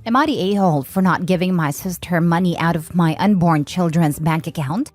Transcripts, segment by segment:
Am I the a-hole for not giving my sister money out of my unborn children's bank account?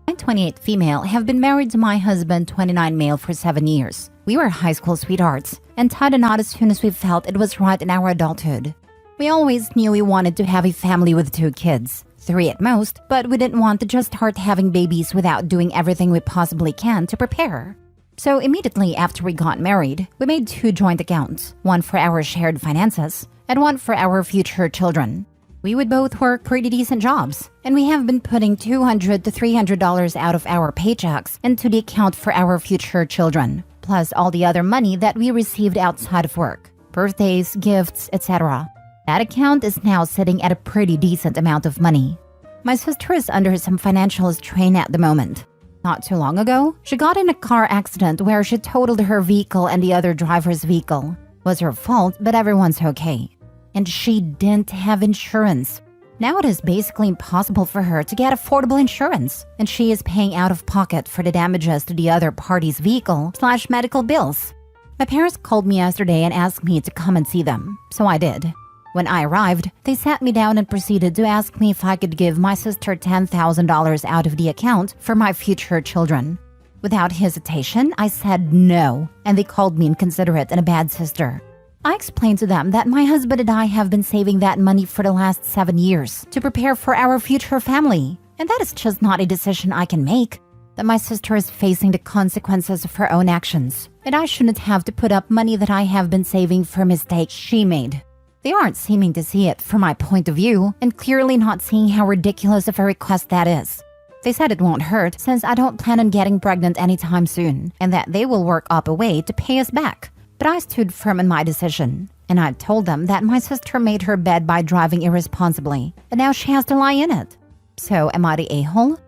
I'm 28 female, have been married to my husband 29 male for 7 years. We were high school sweethearts and tied a knot as soon as we felt it was right in our adulthood. We always knew we wanted to have a family with 2 kids, 3 at most, but we didn't want to just start having babies without doing everything we possibly can to prepare. So immediately after we got married, we made 2 joint accounts, one for our shared finances and one for our future children. We would both work pretty decent jobs, and we have been putting $200 to $300 out of our paychecks into the account for our future children, plus all the other money that we received outside of work, birthdays, gifts, etc. That account is now sitting at a pretty decent amount of money. My sister is under some financial strain at the moment. Not too long ago, she got in a car accident where she totaled her vehicle and the other driver's vehicle. It was her fault, but everyone's okay. And she didn't have insurance. Now it is basically impossible for her to get affordable insurance, and she is paying out of pocket for the damages to the other party's vehicle/medical bills. My parents called me yesterday and asked me to come and see them, so I did. When I arrived, they sat me down and proceeded to ask me if I could give my sister $10,000 out of the account for my future children. Without hesitation, I said no, and they called me inconsiderate and a bad sister. I explained to them that my husband and I have been saving that money for the last 7 years to prepare for our future family, and that is just not a decision I can make. That my sister is facing the consequences of her own actions, and I shouldn't have to put up money that I have been saving for mistakes she made. They aren't seeming to see it from my point of view, and clearly not seeing how ridiculous of a request that is. They said it won't hurt since I don't plan on getting pregnant anytime soon, and that they will work up a way to pay us back. But I stood firm in my decision, and I told them that my sister made her bed by driving irresponsibly, and now she has to lie in it. So am I the a-hole?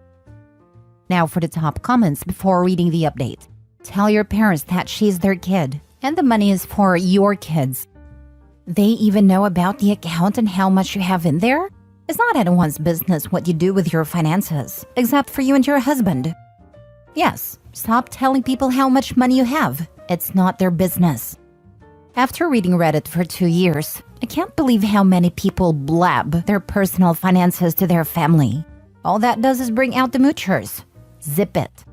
Now for the top comments before reading the update. Tell your parents that she's their kid, and the money is for your kids. They even know about the account and how much you have in there? It's not anyone's business what you do with your finances, except for you and your husband. Yes, stop telling people how much money you have. It's not their business. After reading Reddit for 2 years, I can't believe how many people blab their personal finances to their family. All that does is bring out the moochers. Zip it.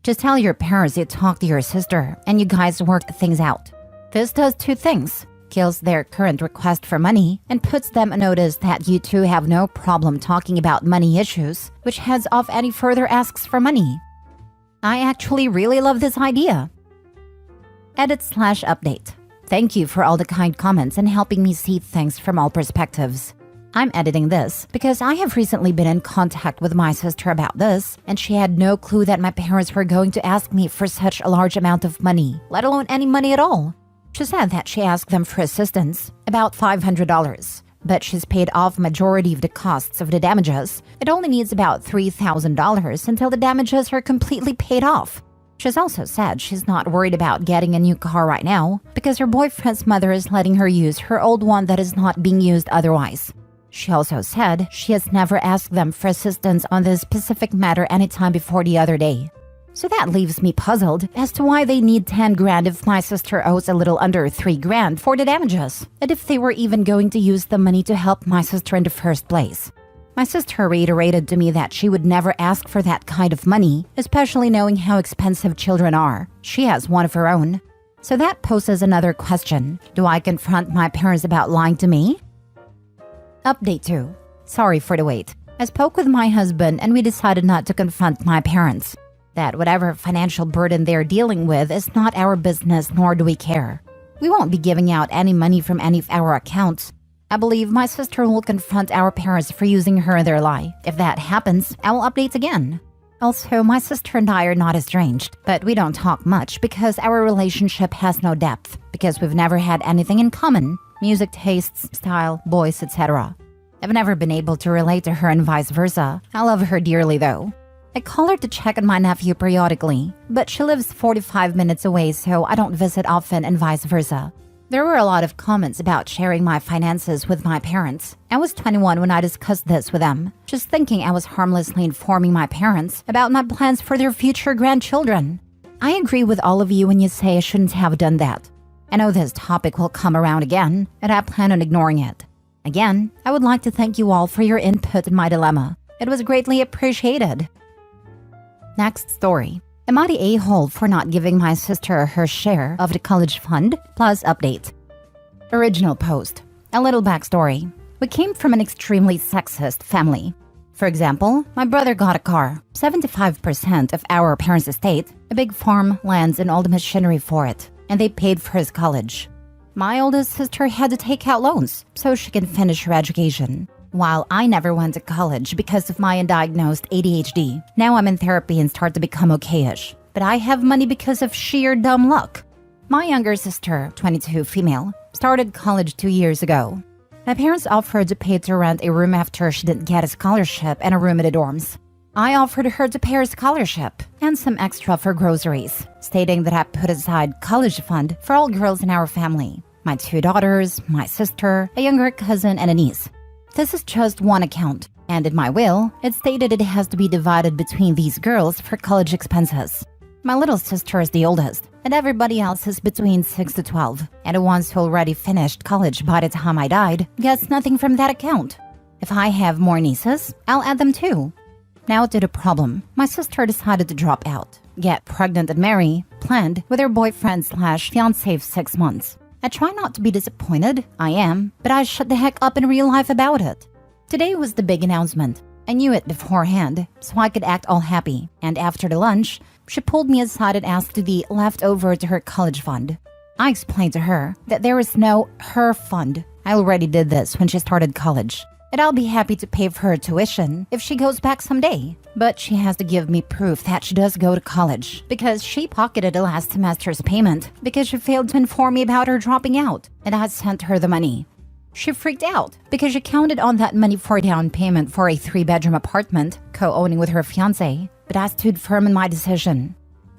Just tell your parents you talk to your sister and you guys work things out. This does 2 things. Kills their current request for money and puts them on notice that you two have no problem talking about money issues, which heads off any further asks for money. I actually really love this idea. Edit/update. Thank you for all the kind comments and helping me see things from all perspectives. I'm editing this because I have recently been in contact with my sister about this, and she had no clue that my parents were going to ask me for such a large amount of money, let alone any money at all. She said that she asked them for assistance, about $500, but she's paid off majority of the costs of the damages. It only needs about $3,000 until the damages are completely paid off. She's also said she's not worried about getting a new car right now because her boyfriend's mother is letting her use her old one that is not being used otherwise. She also said she has never asked them for assistance on this specific matter anytime before the other day. So that leaves me puzzled as to why they need 10 grand if my sister owes a little under 3 grand for the damages, and if they were even going to use the money to help my sister in the first place. My sister reiterated to me that she would never ask for that kind of money, especially knowing how expensive children are. She has one of her own. So that poses another question. Do I confront my parents about lying to me? Update 2. Sorry for the wait. I spoke with my husband and we decided not to confront my parents. That whatever financial burden they're dealing with is not our business, nor do we care. We won't be giving out any money from any of our accounts. I believe my sister will confront our parents for using her in their lie. If that happens, I will update again. Also, my sister and I are not estranged, but we don't talk much because our relationship has no depth, because we've never had anything in common. Music tastes, style, boys, etc. I've never been able to relate to her and vice versa. I love her dearly though. I call her to check on my nephew periodically, but she lives 45 minutes away, so I don't visit often and vice versa. There were a lot of comments about sharing my finances with my parents. I was 21 when I discussed this with them, just thinking I was harmlessly informing my parents about my plans for their future grandchildren. I agree with all of you when you say I shouldn't have done that. I know this topic will come around again, and I plan on ignoring it. Again, I would like to thank you all for your input in my dilemma. It was greatly appreciated. Next story. Am I the a-hole for not giving my sister her share of the college fund? Plus update. Original post. A little backstory. We came from an extremely sexist family. For example, my brother got a car, 75% of our parents' estate, a big farm, lands, and all the machinery for it, and they paid for his college. My oldest sister had to take out loans so she can finish her education. While I never went to college because of my undiagnosed ADHD, now I'm in therapy and start to become okay-ish. But I have money because of sheer dumb luck. My younger sister, 22 female, started college 2 years ago. My parents offered to pay to rent a room after she didn't get a scholarship and a room in the dorms. I offered her to pay her scholarship and some extra for groceries, stating that I put aside college fund for all girls in our family. My 2 daughters, my sister, a younger cousin, and a niece. This is just one account, and in my will, it stated it has to be divided between these girls for college expenses. My little sister is the oldest, and everybody else is between 6 to 12, and the ones who already finished college by the time I died gets nothing from that account. If I have more nieces, I'll add them too. Now to the problem. My sister decided to drop out, get pregnant and marry, planned with her boyfriend/fiancé of 6 months. I try not to be disappointed, I am, but I shut the heck up in real life about it. Today was the big announcement. I knew it beforehand, so I could act all happy, and after the lunch, she pulled me aside and asked to be left over to her college fund. I explained to her that there is no her fund. I already did this when she started college, and I'll be happy to pay for her tuition if she goes back someday. But she has to give me proof that she does go to college, because she pocketed the last semester's payment because she failed to inform me about her dropping out, and I sent her the money. She freaked out because she counted on that money for down payment for a 3-bedroom apartment, co-owning with her fiancé, but I stood firm in my decision.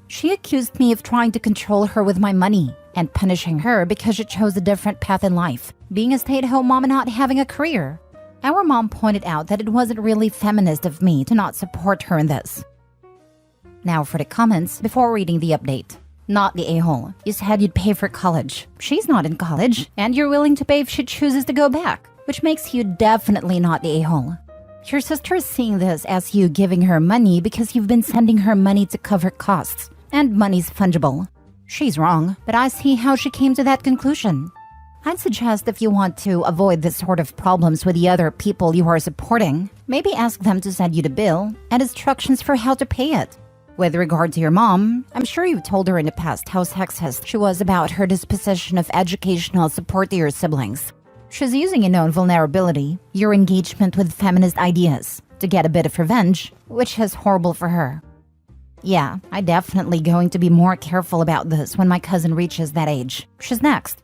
She accused me of trying to control her with my money and punishing her because she chose a different path in life, being a stay-at-home mom and not having a career. Our mom pointed out that it wasn't really feminist of me to not support her in this. Now for the comments before reading the update. Not the a-hole. You said you'd pay for college. She's not in college, and you're willing to pay if she chooses to go back, which makes you definitely not the a-hole. Your sister is seeing this as you giving her money because you've been sending her money to cover costs, and money's fungible. She's wrong, but I see how she came to that conclusion. I'd suggest if you want to avoid this sort of problems with the other people you are supporting, maybe ask them to send you the bill and instructions for how to pay it. With regard to your mom, I'm sure you've told her in the past how sexist she was about her disposition of educational support to your siblings. She's using a known vulnerability, your engagement with feminist ideas, to get a bit of revenge, which is horrible for her. Yeah, I'm definitely going to be more careful about this when my cousin reaches that age. She's next.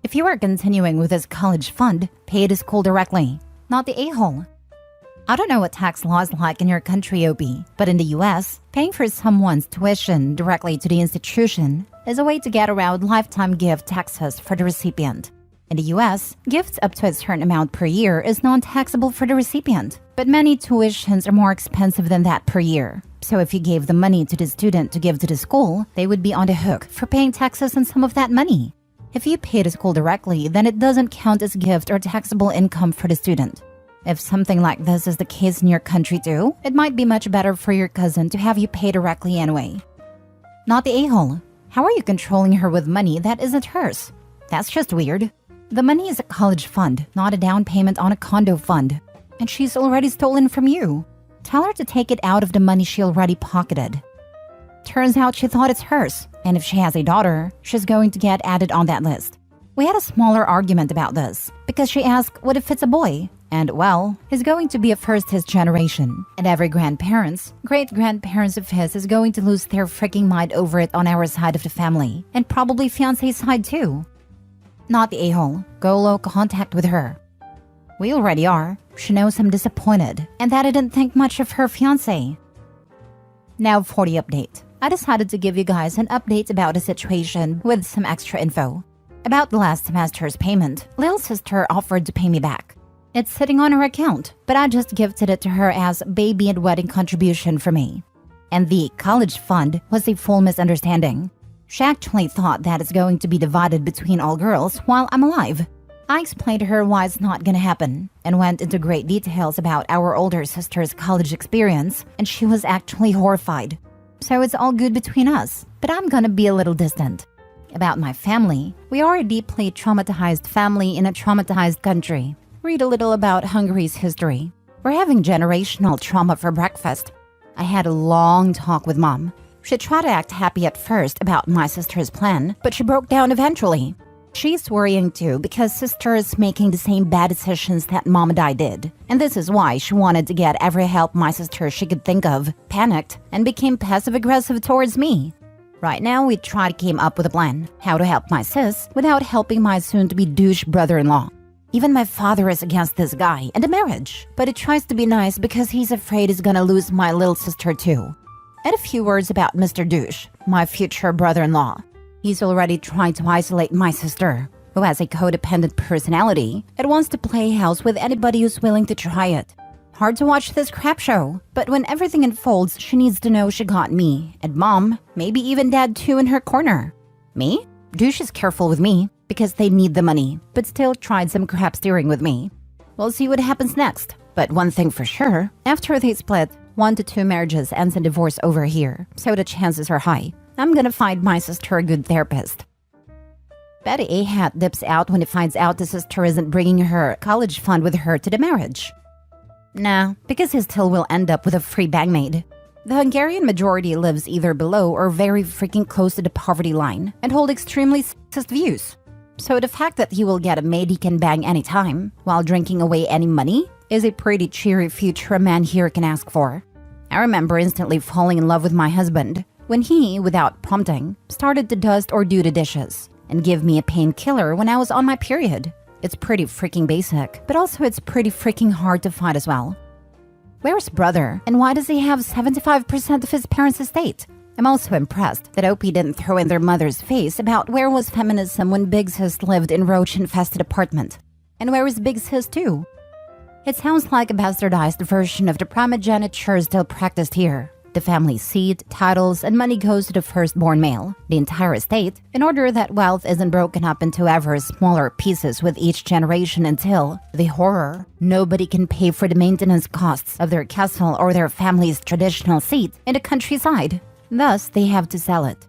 If you are continuing with this college fund, pay to school directly, not the a-hole. I don't know what tax law is like in your country, OP, but in the US, paying for someone's tuition directly to the institution is a way to get around lifetime gift taxes for the recipient. In the US, gifts up to a certain amount per year is non-taxable for the recipient, but many tuitions are more expensive than that per year. So if you gave the money to the student to give to the school, they would be on the hook for paying taxes on some of that money. If you pay the school directly, then it doesn't count as gift or taxable income for the student. If something like this is the case in your country too, it might be much better for your cousin to have you pay directly anyway. Not the a-hole. How are you controlling her with money that isn't hers? That's just weird. The money is a college fund, not a down payment on a condo fund. And she's already stolen from you. Tell her to take it out of the money she already pocketed. Turns out she thought it's hers, and if she has a daughter, she's going to get added on that list. We had a smaller argument about this, because she asked what if it's a boy? And, well, he's going to be a first his generation, and every great-grandparents of his is going to lose their freaking mind over it on our side of the family, and probably fiancé's side too. Not the a-hole. Go low contact with her. We already are. She knows I'm disappointed, and that I didn't think much of her fiancé. Now for the update. I decided to give you guys an update about the situation with some extra info. About the last semester's payment, little sister offered to pay me back. It's sitting on her account, but I just gifted it to her as baby and wedding contribution for me. And the college fund was a full misunderstanding. She actually thought that it's going to be divided between all girls while I'm alive. I explained to her why it's not gonna happen and went into great details about our older sister's college experience, and she was actually horrified. So it's all good between us, but I'm gonna be a little distant. About my family, we are a deeply traumatized family in a traumatized country. Read a little about Hungary's history. We're having generational trauma for breakfast. I had a long talk with Mom. She tried to act happy at first about my sister's plan, but she broke down eventually. She's worrying too because sister is making the same bad decisions that Mom and I did. And this is why she wanted to get every help my sister she could think of, panicked, and became passive-aggressive towards me. Right now, we try to come up with a plan, how to help my sis without helping my soon-to-be douche brother-in-law. Even my father is against this guy and the marriage, but he tries to be nice because he's afraid he's gonna lose my little sister too. And a few words about Mr. Douche, my future brother-in-law. He's already trying to isolate my sister, who has a codependent personality and wants to play house with anybody who's willing to try it. Hard to watch this crap show, but when everything unfolds, she needs to know she got me, and Mom, maybe even Dad too, in her corner. Me? Douche is careful with me, because they need the money, but still tried some crap steering with me. We'll see what happens next. But one thing for sure, after they split, 1 to 2 marriages ends in divorce over here, so the chances are high. I'm gonna find my sister a good therapist. Betty A-Hat dips out when he finds out the sister isn't bringing her college fund with her to the marriage. Nah, because he still will end up with a free bangmaid. The Hungarian majority lives either below or very freaking close to the poverty line and hold extremely sexist views. So the fact that he will get a maid he can bang anytime while drinking away any money is a pretty cheery future a man here can ask for. I remember instantly falling in love with my husband when he, without prompting, started to dust or do the dishes and give me a painkiller when I was on my period. It's pretty freaking basic, but also it's pretty freaking hard to find as well. Where's brother, and why does he have 75% of his parents' estate? I'm also impressed that OP didn't throw in their mother's face about where was feminism when Big Sis lived in roach-infested apartment. And where is Big Sis too? It sounds like a bastardized version of the primogeniture still practiced here. The family seat, titles, and money goes to the firstborn male, the entire estate, in order that wealth isn't broken up into ever smaller pieces with each generation until, the horror, nobody can pay for the maintenance costs of their castle or their family's traditional seat in the countryside. Thus, they have to sell it.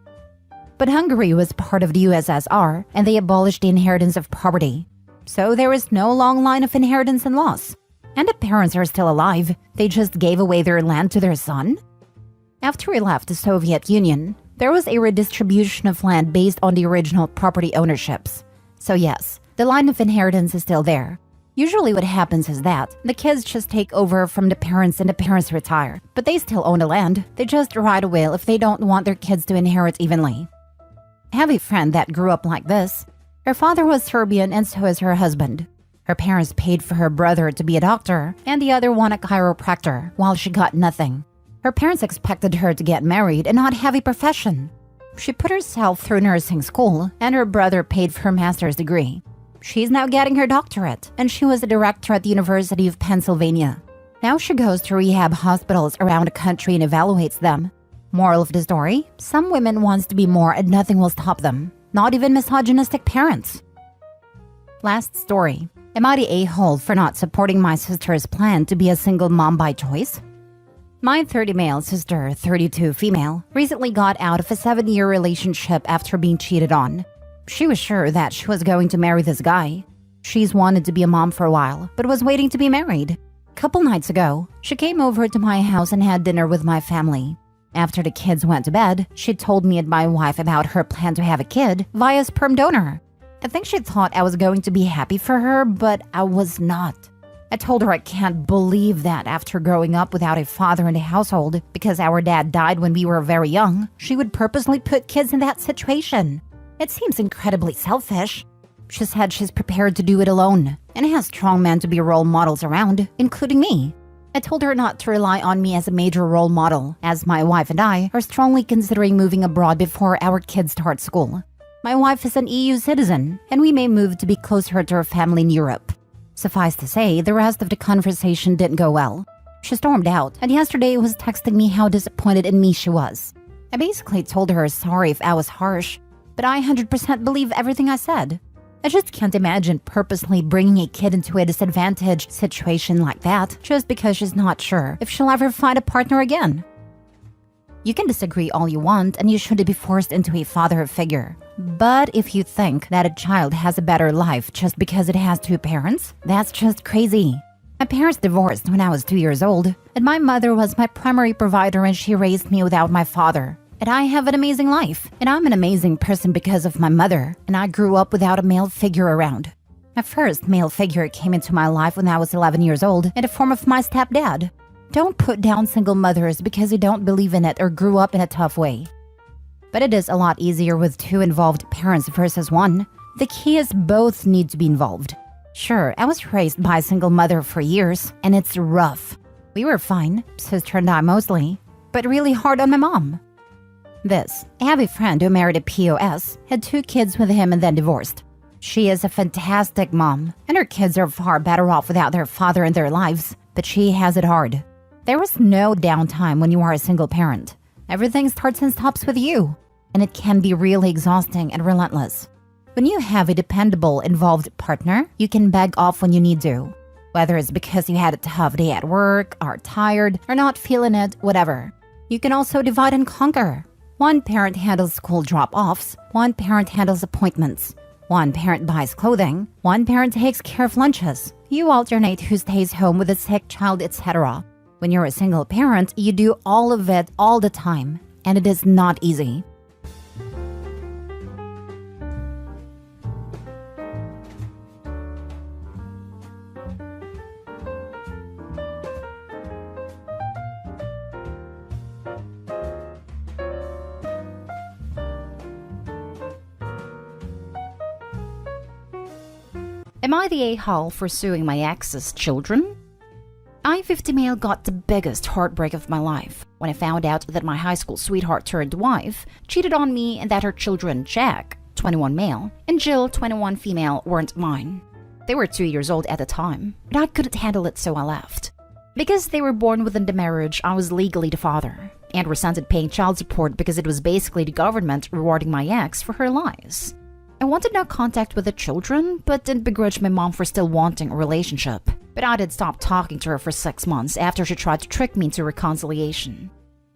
But Hungary was part of the USSR, and they abolished the inheritance of property. So there is no long line of inheritance and loss. And the parents are still alive. They just gave away their land to their son? After we left the Soviet Union, there was a redistribution of land based on the original property ownerships. So yes, the line of inheritance is still there. Usually what happens is that the kids just take over from the parents and the parents retire, but they still own the land. They just write a will if they don't want their kids to inherit evenly. I have a friend that grew up like this. Her father was Serbian and so is her husband. Her parents paid for her brother to be a doctor and the other one a chiropractor, while she got nothing. Her parents expected her to get married and not have a profession. She put herself through nursing school, and her brother paid for her master's degree. She's now getting her doctorate, and she was a director at the University of Pennsylvania. Now she goes to rehab hospitals around the country and evaluates them. Moral of the story, some women wants to be more and nothing will stop them. Not even misogynistic parents. Last story. Am I the a-hole for not supporting my sister's plan to be a single mom by choice? My 30 male sister, 32 female, recently got out of a 7-year relationship after being cheated on. She was sure that she was going to marry this guy. She's wanted to be a mom for a while, but was waiting to be married. Couple nights ago, she came over to my house and had dinner with my family. After the kids went to bed, she told me and my wife about her plan to have a kid via sperm donor. I think she thought I was going to be happy for her, but I was not. I told her I can't believe that after growing up without a father in the household, because our dad died when we were very young, she would purposely put kids in that situation. It seems incredibly selfish. She said she's prepared to do it alone, and has strong men to be role models around, including me. I told her not to rely on me as a major role model, as my wife and I are strongly considering moving abroad before our kids start school. My wife is an EU citizen, and we may move to be closer to her family in Europe. Suffice to say, the rest of the conversation didn't go well. She stormed out, and yesterday was texting me how disappointed in me she was. I basically told her sorry if I was harsh, but I 100% believe everything I said. I just can't imagine purposely bringing a kid into a disadvantaged situation like that just because she's not sure if she'll ever find a partner again. You can disagree all you want and you shouldn't be forced into a father figure. But if you think that a child has a better life just because it has two parents, that's just crazy. My parents divorced when I was 2 years old, and my mother was my primary provider and she raised me without my father. And I have an amazing life, and I'm an amazing person because of my mother, and I grew up without a male figure around. My first male figure came into my life when I was 11 years old in the form of my stepdad. Don't put down single mothers because you don't believe in it or grew up in a tough way. But it is a lot easier with two involved parents versus one. The key is both need to be involved. Sure, I was raised by a single mother for years, and it's rough. We were fine, sister and I mostly, but really hard on my mom. I have a friend who married a POS, had 2 kids with him and then divorced. She is a fantastic mom, and her kids are far better off without their father in their lives, but she has it hard. There is no downtime when you are a single parent. Everything starts and stops with you, and it can be really exhausting and relentless. When you have a dependable, involved partner, you can beg off when you need to. Whether it's because you had a tough day at work, are tired, or not feeling it, whatever. You can also divide and conquer. One parent handles school drop-offs, one parent handles appointments, one parent buys clothing, one parent takes care of lunches. You alternate who stays home with a sick child, etc. When you're a single parent, you do all of it all the time, and it is not easy. Am I the a-hole for suing my ex's children? I, 50 male, got the biggest heartbreak of my life when I found out that my high school sweetheart turned wife cheated on me and that her children, Jack, 21 male, and Jill, 21 female, weren't mine. They were 2 years old at the time, but I couldn't handle it, so I left. Because they were born within the marriage, I was legally the father and resented paying child support because it was basically the government rewarding my ex for her lies. I wanted no contact with the children, but didn't begrudge my mom for still wanting a relationship. But I did stop talking to her for 6 months after she tried to trick me into reconciliation.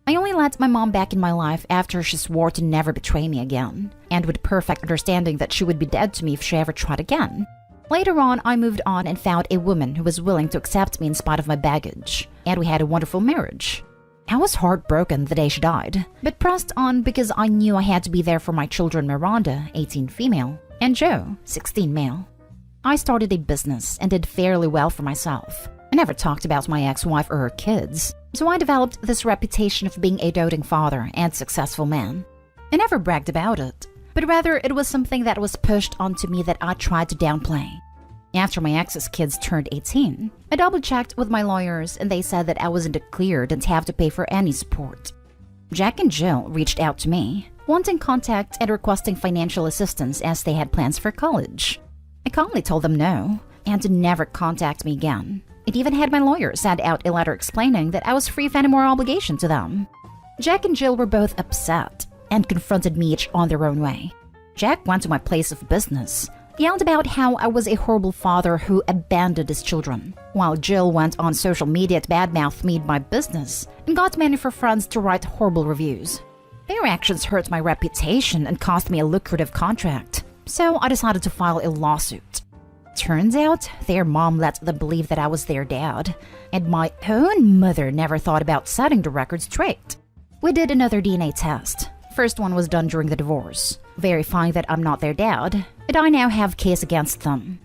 I only let my mom back in my life after she swore to never betray me again, and with perfect understanding that she would be dead to me if she ever tried again. Later on, I moved on and found a woman who was willing to accept me in spite of my baggage, and we had a wonderful marriage. I was heartbroken the day she died, but pressed on because I knew I had to be there for my children Miranda, 18 female, and Joe, 16 male. I started a business and did fairly well for myself. I never talked about my ex-wife or her kids, so I developed this reputation of being a doting father and successful man. I never bragged about it, but rather it was something that was pushed onto me that I tried to downplay. After my ex's kids turned 18, I double-checked with my lawyers and they said that I wasn't cleared and have to pay for any support. Jack and Jill reached out to me, wanting contact and requesting financial assistance as they had plans for college. I calmly told them no, and to never contact me again. It even had my lawyer send out a letter explaining that I was free of any more obligation to them. Jack and Jill were both upset and confronted me each on their own way. Jack went to my place of business, yelled about how I was a horrible father who abandoned his children, while Jill went on social media to badmouth me and my business and got many of her friends to write horrible reviews. Their actions hurt my reputation and cost me a lucrative contract, so I decided to file a lawsuit. Turns out, their mom let them believe that I was their dad, and my own mother never thought about setting the record straight. We did another DNA test. First one was done during the divorce, verifying that I'm not their dad, and I now have case against them.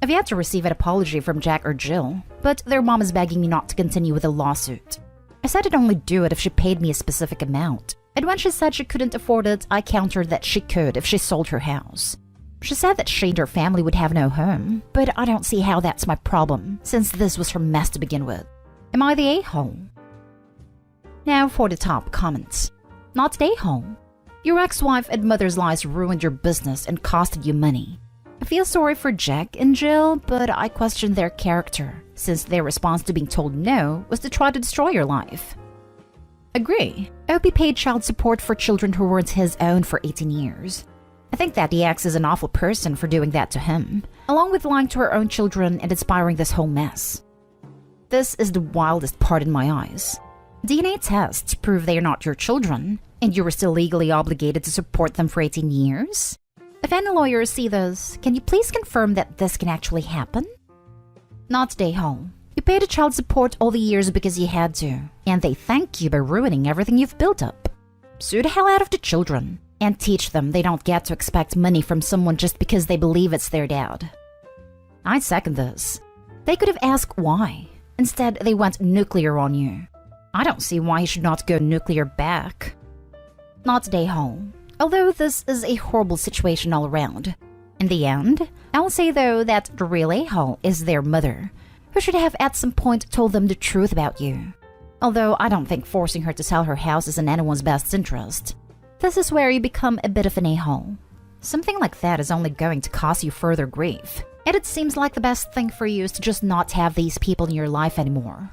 I've yet to receive an apology from Jack or Jill, but their mom is begging me not to continue with the lawsuit. I said I'd only do it if she paid me a specific amount, and when she said she couldn't afford it, I countered that she could if she sold her house. She said that she and her family would have no home, but I don't see how that's my problem, since this was her mess to begin with. Am I the a-hole? Now for the top comments. Not the a-hole. Your ex-wife and mother's lies ruined your business and costed you money. I feel sorry for Jack and Jill, but I question their character, since their response to being told no was to try to destroy your life. Agree. Opie paid child support for children who weren't his own for 18 years. I think that the ex is an awful person for doing that to him, along with lying to her own children and inspiring this whole mess. This is the wildest part in my eyes. DNA tests prove they are not your children, and you were still legally obligated to support them for 18 years? If any lawyers see this, can you please confirm that this can actually happen? Not Day-Hole. You paid a child support all the years because you had to, and they thank you by ruining everything you've built up. Sue the hell out of the children, and teach them they don't get to expect money from someone just because they believe it's their dad. I second this. They could have asked why. Instead, they went nuclear on you. I don't see why he should not go nuclear back. Not Day-Hole. Although this is a horrible situation all around. In the end, I'll say though that the real a-hole is their mother, who should have at some point told them the truth about you. Although I don't think forcing her to sell her house is in anyone's best interest. This is where you become a bit of an a-hole. Something like that is only going to cause you further grief, and it seems like the best thing for you is to just not have these people in your life anymore.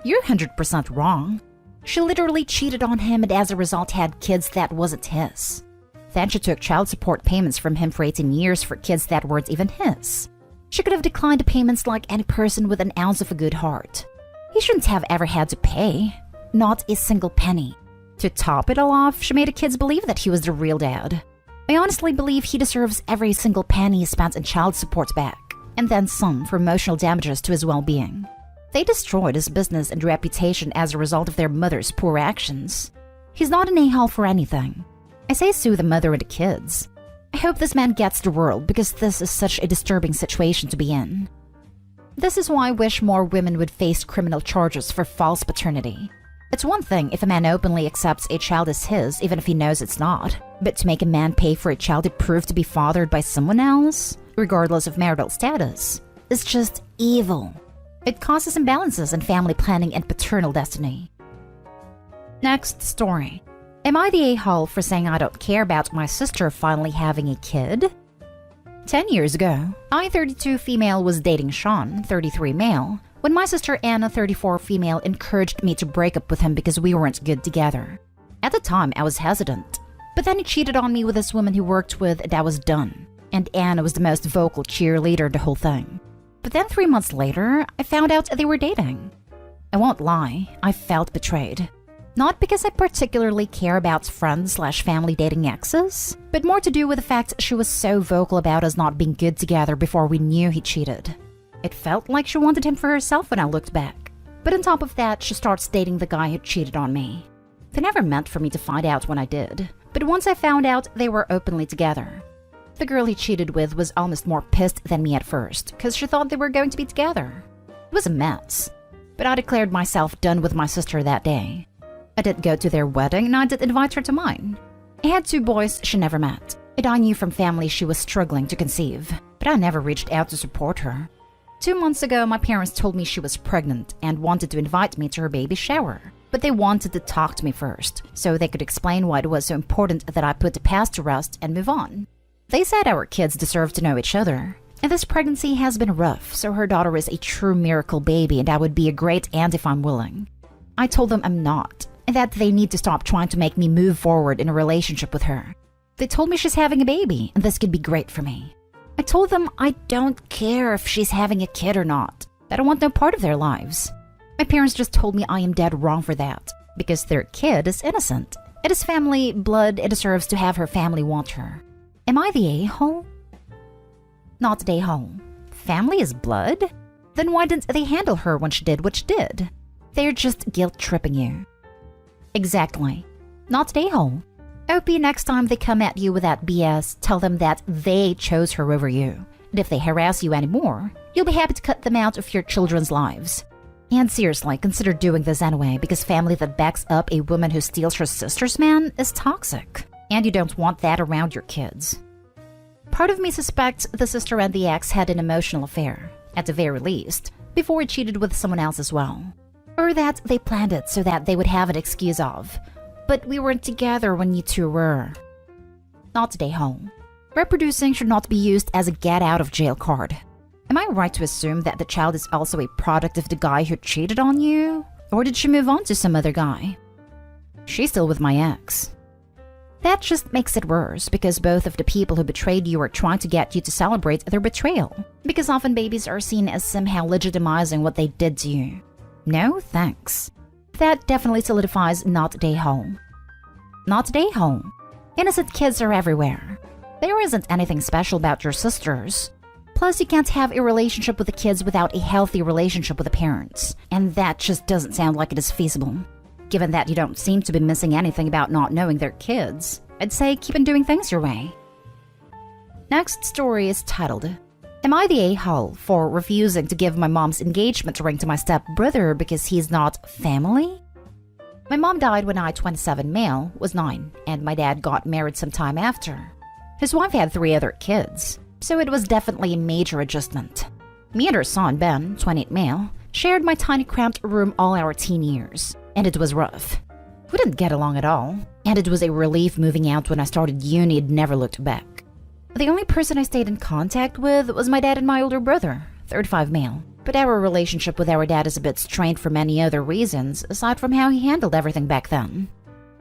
You're 100% wrong. She literally cheated on him and as a result had kids that wasn't his. Then she took child support payments from him for 18 years for kids that weren't even his. She could have declined payments like any person with an ounce of a good heart. He shouldn't have ever had to pay. Not a single penny. To top it all off, she made the kids believe that he was the real dad. I honestly believe he deserves every single penny he spent in child support back, and then some for emotional damages to his well-being. They destroyed his business and reputation as a result of their mother's poor actions. He's not an a-hole for anything. I say sue the mother and the kids. I hope this man gets the world because this is such a disturbing situation to be in. This is why I wish more women would face criminal charges for false paternity. It's one thing if a man openly accepts a child as his even if he knows it's not, but to make a man pay for a child to prove to be fathered by someone else, regardless of marital status, is just evil. It causes imbalances in family planning and paternal destiny. Next story. Am I the a-hole for saying I don't care about my sister finally having a kid? 10 years ago, I, 32 female, was dating Sean, 33 male, when my sister Anna, 34 female, encouraged me to break up with him because we weren't good together. At the time, I was hesitant. But then he cheated on me with this woman he worked with and I was done. And Anna was the most vocal cheerleader of the whole thing. But then 3 months later, I found out they were dating. I won't lie, I felt betrayed. Not because I particularly care about friends/family dating exes, but more to do with the fact she was so vocal about us not being good together before we knew he cheated. It felt like she wanted him for herself when I looked back. But on top of that, she starts dating the guy who cheated on me. They never meant for me to find out when I did, but once I found out, they were openly together. The girl he cheated with was almost more pissed than me at first, because she thought they were going to be together. It was a mess. But I declared myself done with my sister that day. I did go to their wedding and I did invite her to mine. I had 2 boys she never met, and I knew from family she was struggling to conceive, but I never reached out to support her. 2 months ago, my parents told me she was pregnant and wanted to invite me to her baby shower. But they wanted to talk to me first, so they could explain why it was so important that I put the past to rest and move on. They said our kids deserve to know each other. And this pregnancy has been rough, so her daughter is a true miracle baby and I would be a great aunt if I'm willing. I told them I'm not, and that they need to stop trying to make me move forward in a relationship with her. They told me she's having a baby, and this could be great for me. I told them I don't care if she's having a kid or not. I don't want no part of their lives. My parents just told me I am dead wrong for that, because their kid is innocent. It is family blood, it deserves to have her family want her. Am I the a-hole? Not the a-hole. Family is blood? Then why didn't they handle her when she did what she did? They're just guilt-tripping you. Exactly. Not the a-hole. OP, next time they come at you with that BS, tell them that they chose her over you. And if they harass you anymore, you'll be happy to cut them out of your children's lives. And seriously, consider doing this anyway, because family that backs up a woman who steals her sister's man is toxic. And you don't want that around your kids. Part of me suspects the sister and the ex had an emotional affair, at the very least, before he cheated with someone else as well. Or that they planned it so that they would have an excuse of, but we weren't together when you two were. Not today, home. Reproducing should not be used as a get-out-of-jail card. Am I right to assume that the child is also a product of the guy who cheated on you? Or did she move on to some other guy? She's still with my ex. That just makes it worse because both of the people who betrayed you are trying to get you to celebrate their betrayal. Because often babies are seen as somehow legitimizing what they did to you. No thanks. That definitely solidifies not day home. Not day home. Innocent kids are everywhere. There isn't anything special about your sisters. Plus, you can't have a relationship with the kids without a healthy relationship with the parents. And that just doesn't sound like it is feasible. Given that you don't seem to be missing anything about not knowing their kids, I'd say keep on doing things your way. Next story is titled, Am I the a-hole for refusing to give my mom's engagement ring to my stepbrother because he's not family? My mom died when I, 27 male, was 9, and my dad got married some time after. His wife had 3 other kids, so it was definitely a major adjustment. Me and her son, Ben, 28 male, shared my tiny cramped room all our teen years, and it was rough. We didn't get along at all, and it was a relief moving out when I started uni and never looked back. The only person I stayed in contact with was my dad and my older brother, 35 male, but our relationship with our dad is a bit strained for many other reasons aside from how he handled everything back then.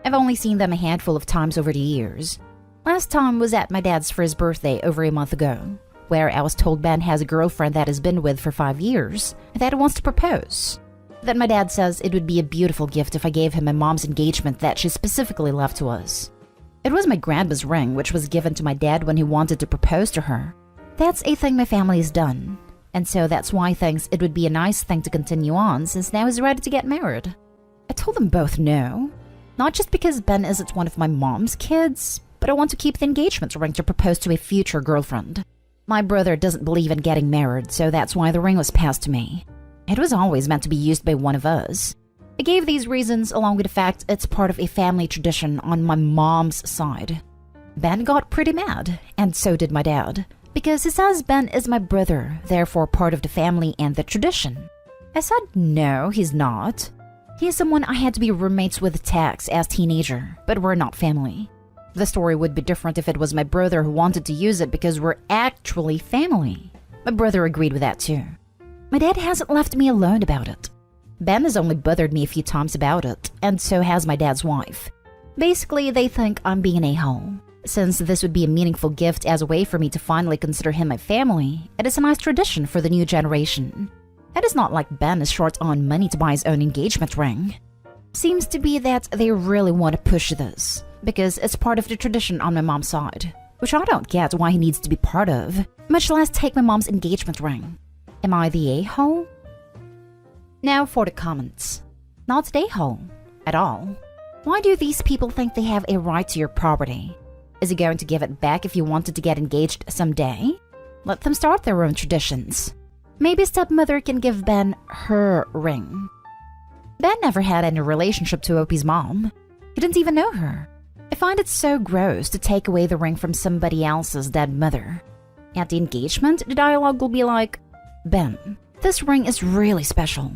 I've only seen them a handful of times over the years. Last time was at my dad's for his birthday over a month ago, where I was told Ben has a girlfriend that has been with for 5 years and that he wants to propose. Then my dad says it would be a beautiful gift if I gave him my mom's engagement that she specifically left to us. It was my grandma's ring, which was given to my dad when he wanted to propose to her. That's a thing my family has done, and so that's why he thinks it would be a nice thing to continue on since now he's ready to get married. I told them both no, not just because Ben isn't one of my mom's kids, but I want to keep the engagement ring to propose to a future girlfriend. My brother doesn't believe in getting married, so that's why the ring was passed to me. It was always meant to be used by one of us. I gave these reasons along with the fact it's part of a family tradition on my mom's side. Ben got pretty mad, and so did my dad, because he says Ben is my brother, therefore part of the family and the tradition. I said no, he's not. He is someone I had to be roommates with Tex as teenager, but we're not family. The story would be different if it was my brother who wanted to use it because we're actually family. My brother agreed with that too. My dad hasn't left me alone about it. Ben has only bothered me a few times about it, and so has my dad's wife. Basically, they think I'm being an a-hole. Since this would be a meaningful gift as a way for me to finally consider him my family, it is a nice tradition for the new generation. It is not like Ben is short on money to buy his own engagement ring. Seems to be that they really want to push this, because it's part of the tradition on my mom's side, which I don't get why he needs to be part of, much less take my mom's engagement ring. Am I the a-hole? Now for the comments. Not the a-hole. At all. Why do these people think they have a right to your property? Is he going to give it back if you wanted to get engaged someday? Let them start their own traditions. Maybe stepmother can give Ben her ring. Ben never had any relationship to Opie's mom. He didn't even know her. I find it so gross to take away the ring from somebody else's dead mother. At the engagement, the dialogue will be like, Ben, this ring is really special.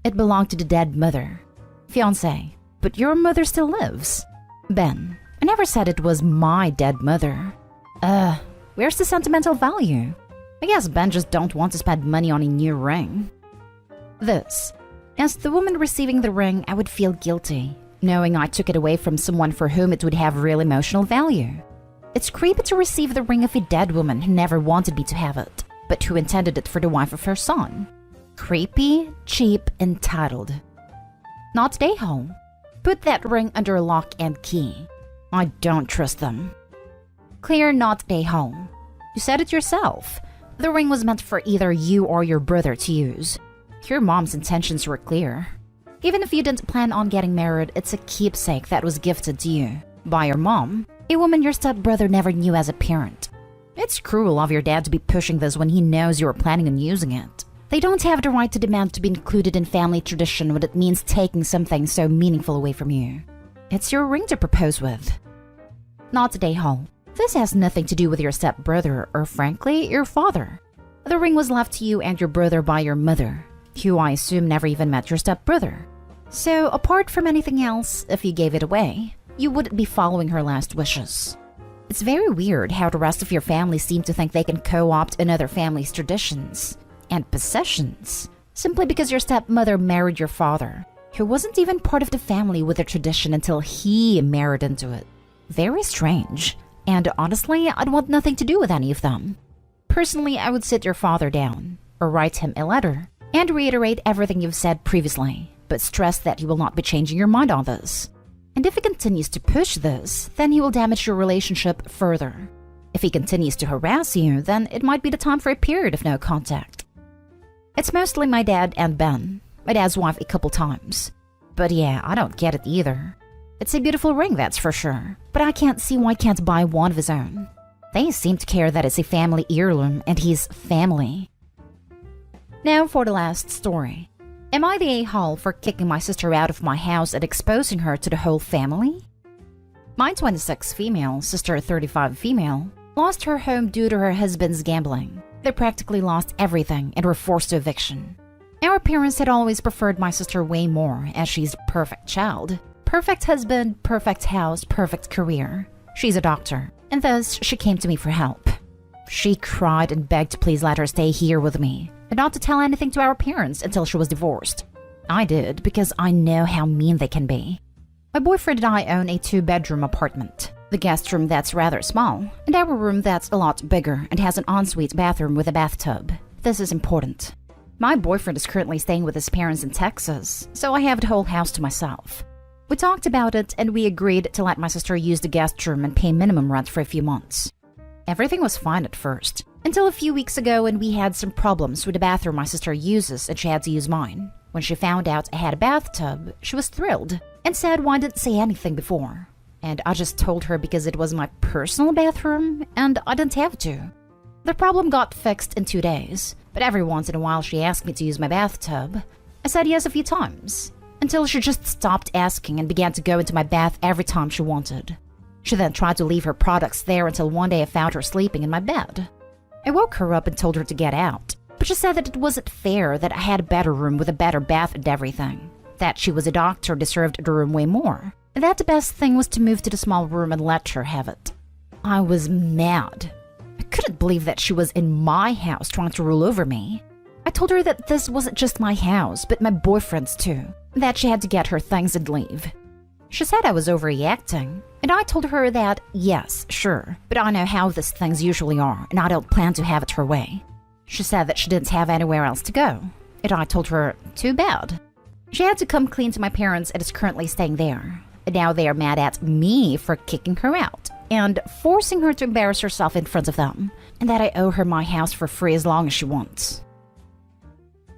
It belonged to the dead mother. Fiancé, but your mother still lives. Ben, I never said it was my dead mother. Where's the sentimental value? I guess Ben just don't want to spend money on a new ring. This. As the woman receiving the ring, I would feel guilty, knowing I took it away from someone for whom it would have real emotional value. It's creepy to receive the ring of a dead woman who never wanted me to have it, but who intended it for the wife of her son. Creepy, cheap, entitled. Not stay home. Put that ring under lock and key. I don't trust them. Clear not stay home. You said it yourself. The ring was meant for either you or your brother to use. Your mom's intentions were clear. Even if you didn't plan on getting married, it's a keepsake that was gifted to you by your mom, a woman your stepbrother never knew as a parent. It's cruel of your dad to be pushing this when he knows you were planning on using it. They don't have the right to demand to be included in family tradition when it means taking something so meaningful away from you. It's your ring to propose with. Not today, home. This has nothing to do with your stepbrother or, frankly, your father. The ring was left to you and your brother by your mother, who I assume never even met your stepbrother. So, apart from anything else, if you gave it away, you wouldn't be following her last wishes. It's very weird how the rest of your family seem to think they can co-opt another family's traditions and possessions simply because your stepmother married your father, who wasn't even part of the family with the tradition until he married into it. Very strange. And honestly, I'd want nothing to do with any of them. Personally, I would sit your father down, or write him a letter, and reiterate everything you've said previously, but stress that you will not be changing your mind on this. And if he continues to push this, then he will damage your relationship further. If he continues to harass you, then it might be the time for a period of no contact. It's mostly my dad and Ben, my dad's wife a couple times. But yeah, I don't get it either. It's a beautiful ring, that's for sure, but I can't see why he can't buy one of his own. They seem to care that it's a family heirloom and he's family. Now for the last story. Am I the a-hole for kicking my sister out of my house and exposing her to the whole family? My 26 female, sister 35 female, lost her home due to her husband's gambling. They practically lost everything and were forced to eviction. Our parents had always preferred my sister way more, as she's a perfect child. Perfect husband, perfect house, perfect career. She's a doctor, and thus she came to me for help. She cried and begged to please let her stay here with me, and not to tell anything to our parents until she was divorced. I did, because I know how mean they can be. My boyfriend and I own a 2-bedroom apartment. The guest room that's rather small, and our room that's a lot bigger and has an ensuite bathroom with a bathtub. This is important. My boyfriend is currently staying with his parents in Texas, so I have the whole house to myself. We talked about it and we agreed to let my sister use the guest room and pay minimum rent for a few months. Everything was fine at first, until a few weeks ago when we had some problems with the bathroom my sister uses and she had to use mine. When she found out I had a bathtub, she was thrilled and said why I didn't say anything before. And I just told her because it was my personal bathroom and I didn't have to. The problem got fixed in 2 days, but every once in a while she asked me to use my bathtub. I said yes a few times, until she just stopped asking and began to go into my bath every time she wanted. She then tried to leave her products there until one day I found her sleeping in my bed. I woke her up and told her to get out, but she said that it wasn't fair that I had a better room with a better bath and everything, that she was a doctor deserved the room way more, and that the best thing was to move to the small room and let her have it. I was mad. I couldn't believe that she was in my house trying to rule over me. I told her that this wasn't just my house, but my boyfriend's too, that she had to get her things and leave. She said I was overreacting, and I told her that, yes, sure, but I know how these things usually are, and I don't plan to have it her way. She said that she didn't have anywhere else to go, and I told her, too bad. She had to come clean to my parents and is currently staying there, and now they are mad at me for kicking her out and forcing her to embarrass herself in front of them, and that I owe her my house for free as long as she wants.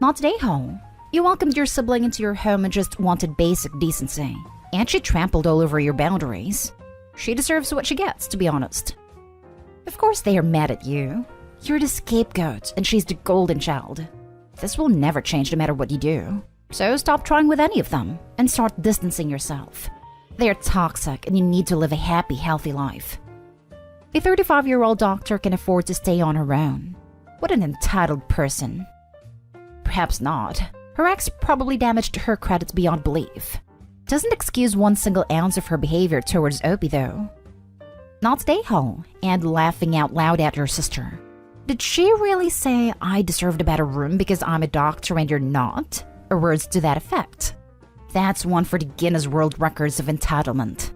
Not today, home. You welcomed your sibling into your home and just wanted basic decency, and she trampled all over your boundaries. She deserves what she gets, to be honest. Of course they are mad at you. You're the scapegoat, and she's the golden child. This will never change no matter what you do. So stop trying with any of them, and start distancing yourself. They are toxic, and you need to live a happy, healthy life. A 35-year-old doctor can afford to stay on her own. What an entitled person. Perhaps not. Her ex probably damaged her credit beyond belief. Doesn't excuse one single ounce of her behavior towards Opie, though. Not today, Ho, and laughing out loud at your sister. Did she really say I deserved a better room because I'm a doctor and you're not? Or words to that effect? That's one for the Guinness World Records of entitlement.